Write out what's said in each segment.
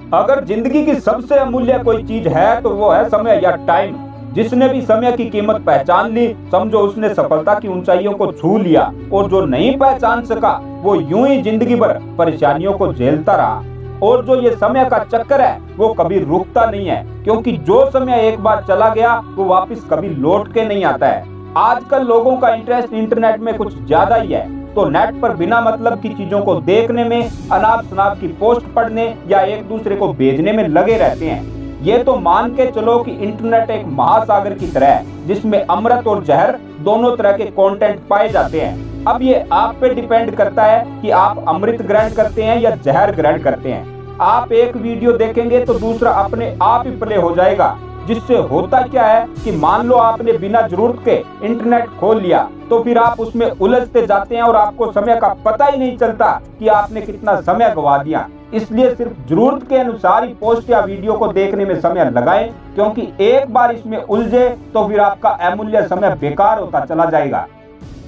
अगर जिंदगी की सबसे अमूल्य कोई चीज है तो वो है समय या टाइम। जिसने भी समय की कीमत पहचान ली, समझो उसने सफलता की ऊंचाइयों को छू लिया। और जो नहीं पहचान सका वो यूं ही जिंदगी भर परेशानियों को झेलता रहा। और जो ये समय का चक्कर है वो कभी रुकता नहीं है, क्योंकि जो समय एक बार चला गया वो वापस कभी लौट के नहीं आता है। आजकल लोगों का इंटरेस्ट इंटरनेट में कुछ ज्यादा ही है, तो नेट पर बिना मतलब की चीजों को देखने में, अनाप शनाप की पोस्ट पढ़ने या एक दूसरे को भेजने में लगे रहते हैं। ये तो मान के चलो कि इंटरनेट एक महासागर की तरह है, जिसमें अमृत और जहर दोनों तरह के कंटेंट पाए जाते हैं। अब ये आप पे डिपेंड करता है कि आप अमृत ग्रहण करते हैं या जहर ग्रहण करते हैं। आप एक वीडियो देखेंगे तो दूसरा अपने आप ही प्ले हो जाएगा, जिससे होता क्या है कि मान लो आपने बिना जरूरत के इंटरनेट खोल लिया, तो फिर आप उसमें उलझते जाते हैं और आपको समय का पता ही नहीं चलता कि आपने कितना समय गवा दिया। इसलिए सिर्फ जरूरत के अनुसार ही पोस्ट या वीडियो को देखने में समय लगाएं, क्योंकि एक बार इसमें उलझे तो फिर आपका अमूल्य समय बेकार होता चला जाएगा।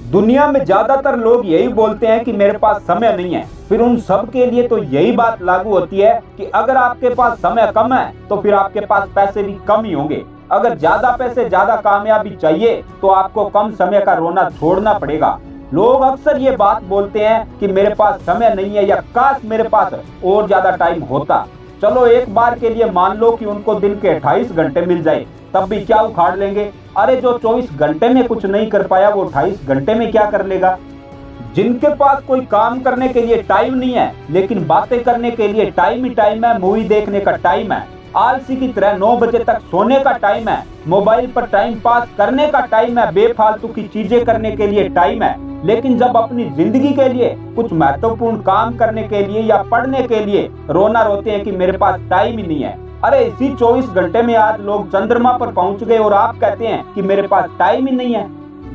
दुनिया में ज्यादातर लोग यही बोलते हैं कि मेरे पास समय नहीं है। फिर उन सब के लिए तो यही बात लागू होती है कि अगर आपके पास समय कम है तो फिर आपके पास पैसे भी कम ही होंगे। अगर ज्यादा पैसे ज्यादा कामयाबी चाहिए तो आपको कम समय का रोना छोड़ना पड़ेगा। लोग अक्सर ये बात बोलते हैं कि मेरे पास समय नहीं है या काश मेरे पास और ज्यादा टाइम होता। चलो एक बार के लिए मान लो कि उनको दिन के 28 घंटे मिल जाए, तब भी क्या उखाड़ लेंगे? अरे जो 24 घंटे में कुछ नहीं कर पाया वो 28 घंटे में क्या कर लेगा? जिनके पास कोई काम करने के लिए टाइम नहीं है, लेकिन बातें करने के लिए टाइम ही टाइम है, मूवी देखने का टाइम है, आलसी की तरह 9 बजे तक सोने का टाइम है, मोबाइल पर टाइम पास करने का टाइम है, बेफालतू की चीजें करने के लिए टाइम है, लेकिन जब अपनी जिंदगी के लिए कुछ महत्वपूर्ण काम करने के लिए या पढ़ने के लिए रोना रोते हैं कि मेरे पास टाइम ही नहीं है। अरे इसी 24 घंटे में आज लोग चंद्रमा पर पहुंच गए और आप कहते हैं कि मेरे पास टाइम ही नहीं है।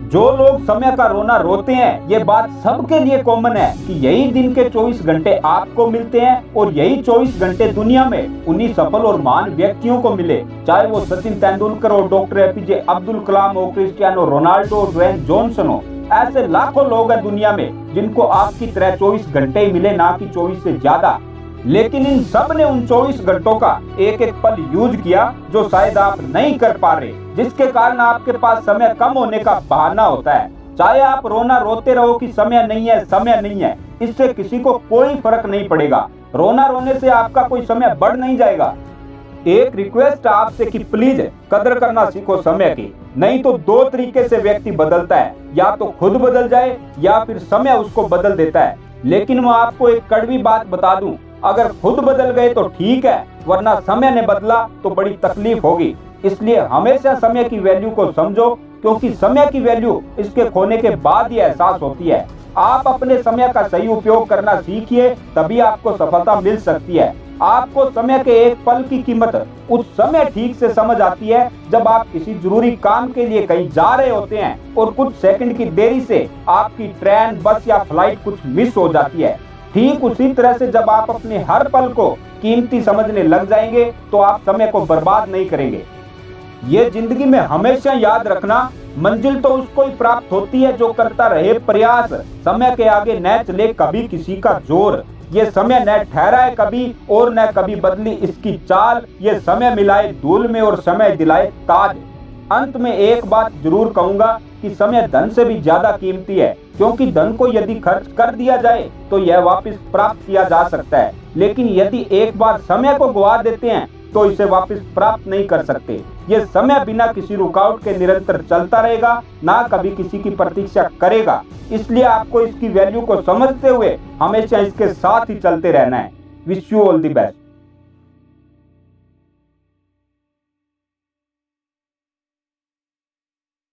जो लोग समय का रोना रोते हैं, ये बात सबके लिए कॉमन है कि यही दिन के 24 घंटे आपको मिलते हैं और यही 24 घंटे दुनिया में उन्हीं सफल और महान व्यक्तियों को मिले, चाहे वो सचिन तेंदुलकर हो, डॉक्टर एपीजे अब्दुल कलाम हो, क्रिस्टियानो रोनाल्डो, ड्वेन जॉनसन हो। ऐसे लाखों लोग हैं दुनिया में जिनको आपकी तरह 24 घंटे ही मिले, ना कि 24 से ज्यादा। लेकिन इन सब ने उन 24 घंटों का एक एक पल यूज किया जो शायद आप नहीं कर पा रहे, जिसके कारण आपके पास समय कम होने का बहाना होता है। चाहे आप रोना रोते रहो कि समय नहीं है, समय नहीं है, इससे किसी को कोई फर्क नहीं पड़ेगा। रोना रोने से आपका कोई समय बढ़ नहीं जाएगा। एक रिक्वेस्ट आपसे कि प्लीज कदर करना सीखो समय की, नहीं तो 2 तरीके से व्यक्ति बदलता है, या तो खुद बदल जाए या फिर समय उसको बदल देता है। लेकिन मैं आपको एक कड़वी बात बता दूं, अगर खुद बदल गए तो ठीक है, वरना समय ने बदला तो बड़ी तकलीफ होगी। इसलिए हमेशा समय की वैल्यू को समझो, क्योंकि समय की वैल्यू इसके खोने के बाद ही एहसास होती है। आप अपने समय का सही उपयोग करना सीखिए, तभी आपको सफलता मिल सकती है। आपको समय के एक पल की कीमत उस समय ठीक से समझ आती है जब आप किसी जरूरी काम के लिए कहीं जा रहे होते हैं और कुछ सेकंड की देरी से आपकी ट्रेन, बस या फ्लाइट कुछ मिस हो जाती है। ठीक उसी तरह से जब आप अपने हर पल को कीमती समझने लग जाएंगे तो आप समय को बर्बाद नहीं करेंगे। ये जिंदगी में हमेशा याद रखना, मंजिल तो उसको ही प्राप्त होती है जो करता रहे प्रयास। समय के आगे न चले कभी किसी का जोर, ये समय न ठहराए कभी और न कभी बदली इसकी चाल। ये समय मिलाए धूल में और समय दिलाए ताज। अंत में एक बात जरूर कहूंगा कि समय धन से भी ज्यादा कीमती है, क्योंकि धन को यदि खर्च कर दिया जाए तो यह वापस प्राप्त किया जा सकता है, लेकिन यदि एक बार समय को गवा देते हैं तो इसे वापस प्राप्त नहीं कर सकते। यह समय बिना किसी रुकावट के निरंतर चलता रहेगा, ना कभी किसी की प्रतीक्षा करेगा। इसलिए आपको इसकी वैल्यू को समझते हुए हमेशा इसके साथ ही चलते रहना है। Wish you all the best.